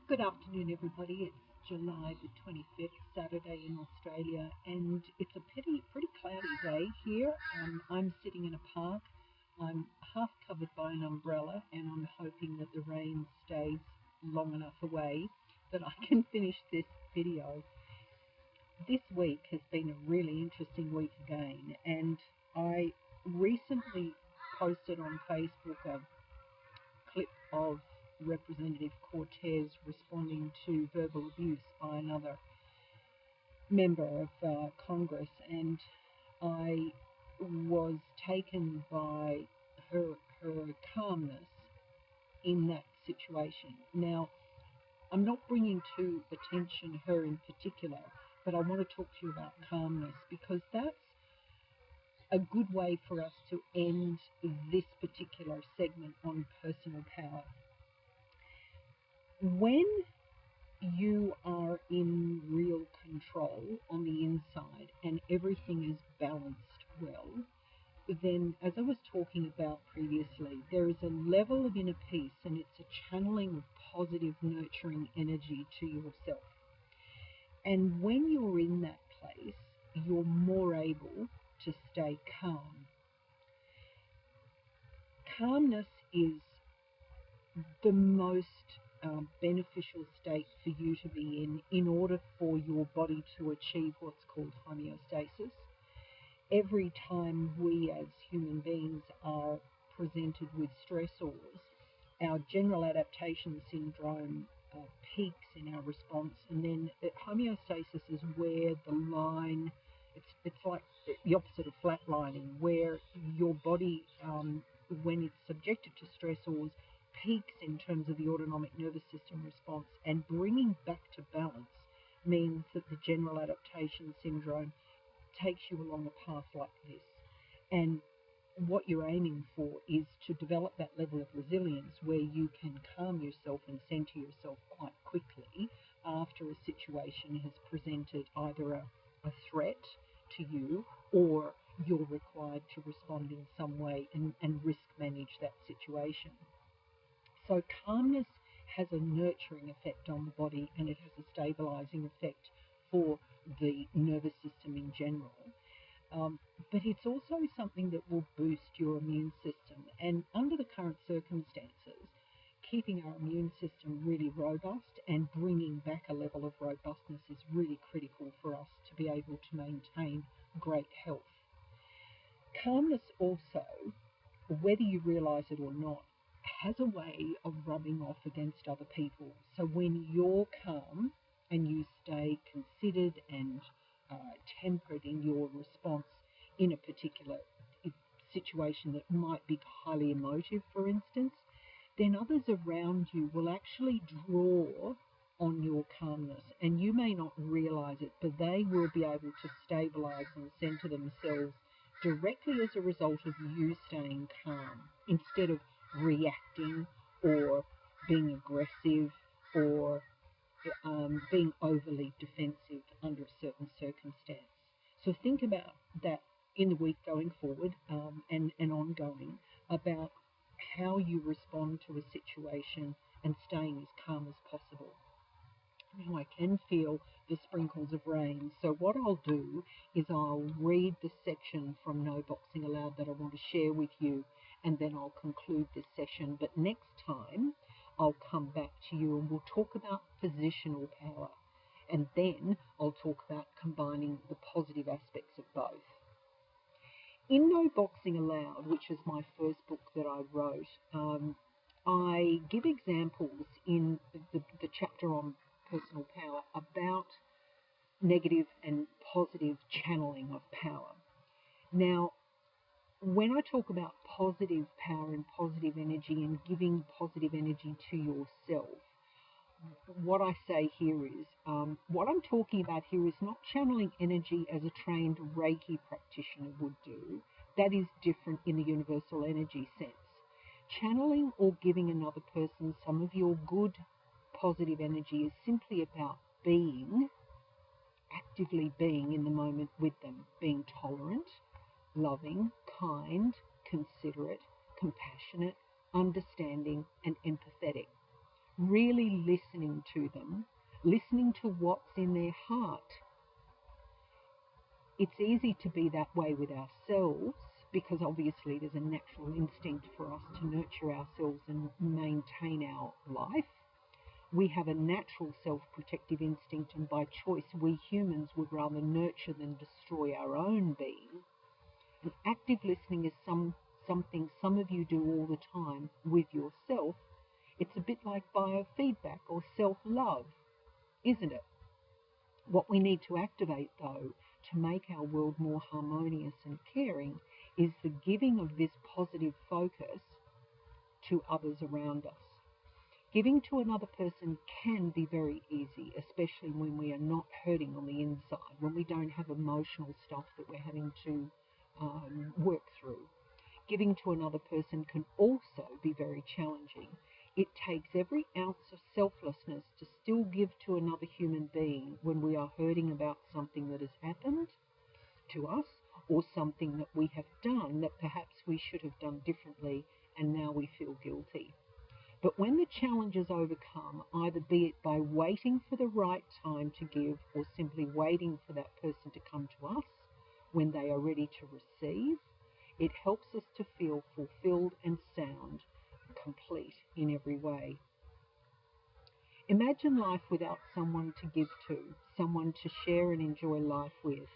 Good afternoon, everybody. It's July the 25th, Saturday in Australia, and it's a pretty cloudy day here. I'm sitting in a park. I'm half covered by an umbrella, and I'm hoping that the rain stays long enough away that I can finish this video. This week has been a really interesting week again, and I recently posted on Facebook a clip of Representative Cortez responding to verbal abuse by another member of Congress, and I was taken by her calmness in that situation. Now, I'm not bringing to attention her in particular, but I want to talk to you about calmness, because that's a good way for us to end this particular segment on personal power. When you are in real control on the inside and everything is balanced well, then, as I was talking about previously, there is a level of inner peace, and it's a channeling of positive, nurturing energy to yourself. And when you're in that place, you're more able to stay calm. Calmness is the most beneficial state for you to be in order for your body to achieve what's called homeostasis. Every time we as human beings are presented with stressors, our general adaptation syndrome peaks in our response, and then homeostasis is where the line, it's like the opposite of flatlining, where your body, when it's subjected to stressors, peaks in terms of the autonomic nervous system response, and bringing back to balance means that the general adaptation syndrome takes you along a path like this. And what you're aiming for is to develop that level of resilience where you can calm yourself and center yourself quite quickly after a situation has presented either a threat to you, or you're required to respond in some way and risk manage that situation. So calmness has a nurturing effect on the body, and it has a stabilizing effect for the nervous system in general. But it's also something that will boost your immune system. And under the current circumstances, keeping our immune system really robust and bringing back a level of robustness is really critical for us to be able to maintain great health. Calmness also, whether you realize it or not, has a way of rubbing off against other people. So when you're calm and you stay considered and tempered in your response in a particular situation that might be highly emotive, for instance, then others around you will actually draw on your calmness, and you may not realize it, but they will be able to stabilize and center themselves directly as a result of you staying calm, instead of reacting or being aggressive or being overly defensive under a certain circumstance. So think about that in the week going forward and ongoing, about how you respond to a situation and staying as calm as possible. Now, I can feel the sprinkles of rain, so what I'll do is I'll read the section from No Boxing Allowed that I want to share with you, and then I'll conclude this session. But next time, I'll come back to you and we'll talk about positional power, and then I'll talk about combining the positive aspects of both. In No Boxing Allowed, which is my first book that I wrote, I give examples in the chapter on personal power about negative and positive channeling of power. Now, when I talk about positive power and positive energy and giving positive energy to yourself, what I say here is, what I'm talking about here is not channeling energy as a trained Reiki practitioner would do. That is different in the universal energy sense. Channeling or giving another person some of your good positive energy is simply about being, actively being in the moment with them, being tolerant, loving, kind, considerate, compassionate, understanding, and empathetic. really listening to them, listening to what's in their heart. It's easy to be that way with ourselves because obviously there's a natural instinct for us to nurture ourselves and maintain our life. We have a natural self-protective instinct, and by choice we humans would rather nurture than destroy our own being. And active listening is something some of you do all the time with yourself. It's a bit like biofeedback or self-love, isn't it? What we need to activate, though, to make our world more harmonious and caring is the giving of this positive focus to others around us. Giving to another person can be very easy, especially when we are not hurting on the inside, when we don't have emotional stuff that we're having to work through. Giving to another person can also be very challenging. It takes every ounce of selflessness to still give to another human being when we are hurting about something that has happened to us or something that we have done that perhaps we should have done differently and now we feel guilty. But when the challenge is overcome, either be it by waiting for the right time to give or simply waiting for that person to come to us when they are ready to receive, it helps us to feel fulfilled and sound, complete in every way. Imagine life without someone to give to, someone to share and enjoy life with.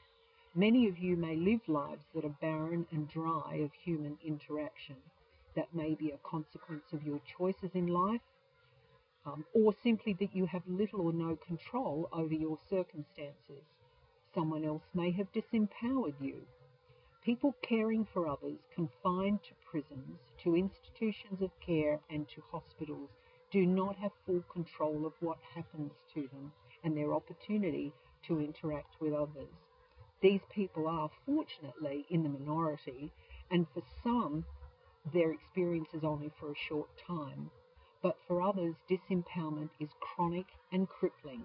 Many of you may live lives that are barren and dry of human interaction. That may be a consequence of your choices in life, or simply that you have little or no control over your circumstances. Someone else may have disempowered you. People caring for others, confined to prisons, to institutions of care and to hospitals, do not have full control of what happens to them and their opportunity to interact with others. These people are, fortunately, in the minority, and for some, their experience is only for a short time, but for others, disempowerment is chronic and crippling.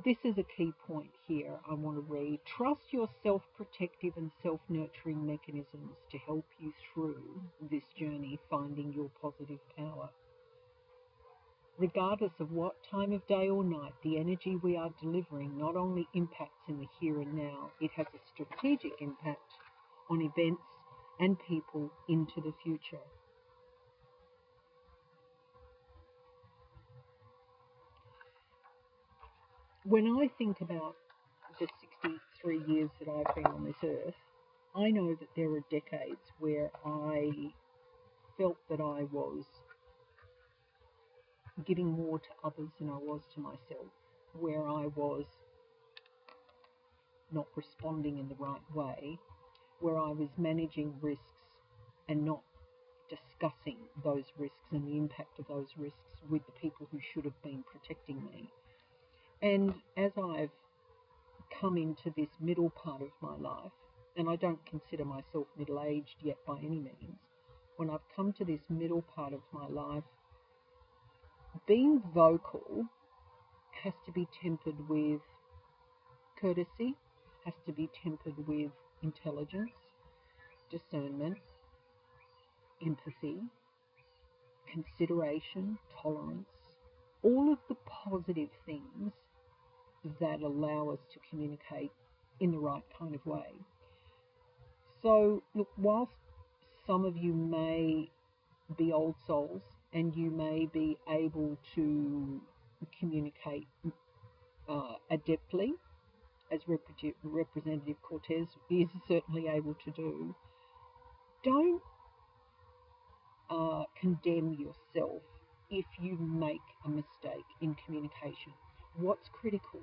This is a key point here I want to read. Trust your self-protective and self-nurturing mechanisms to help you through this journey, finding your positive power. Regardless of what time of day or night, the energy we are delivering not only impacts in the here and now, it has a strategic impact on events and people into the future. When I think about the 63 years that I've been on this earth, I know that there are decades where I felt that I was giving more to others than I was to myself, where I was not responding in the right way, where I was managing risks and not discussing those risks and the impact of those risks with the people who should have been protecting me. And as I've come into this middle part of my life, and I don't consider myself middle-aged yet by any means, when I've come to this middle part of my life, being vocal has to be tempered with courtesy, has to be tempered with intelligence, discernment, empathy, consideration, tolerance, all of the positive things that allow us to communicate in the right kind of way. So, look, whilst some of you may be old souls and you may be able to communicate adeptly, as Representative Cortez is certainly able to do, don't condemn yourself if you make a mistake in communication. What's critical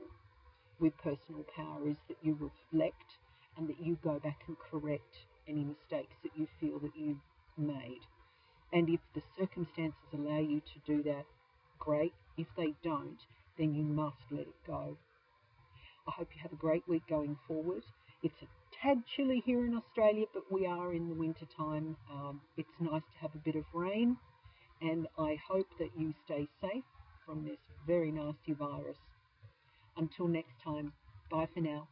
with personal power is that you reflect and that you go back and correct any mistakes that you feel that you've made. And if the circumstances allow you to do that, great. If they don't, then you must let it go. I hope you have a great week going forward. It's a tad chilly here in Australia, but we are in the winter time. It's nice to have a bit of rain, and I hope that you stay safe from this very nasty virus. Until next time, bye for now.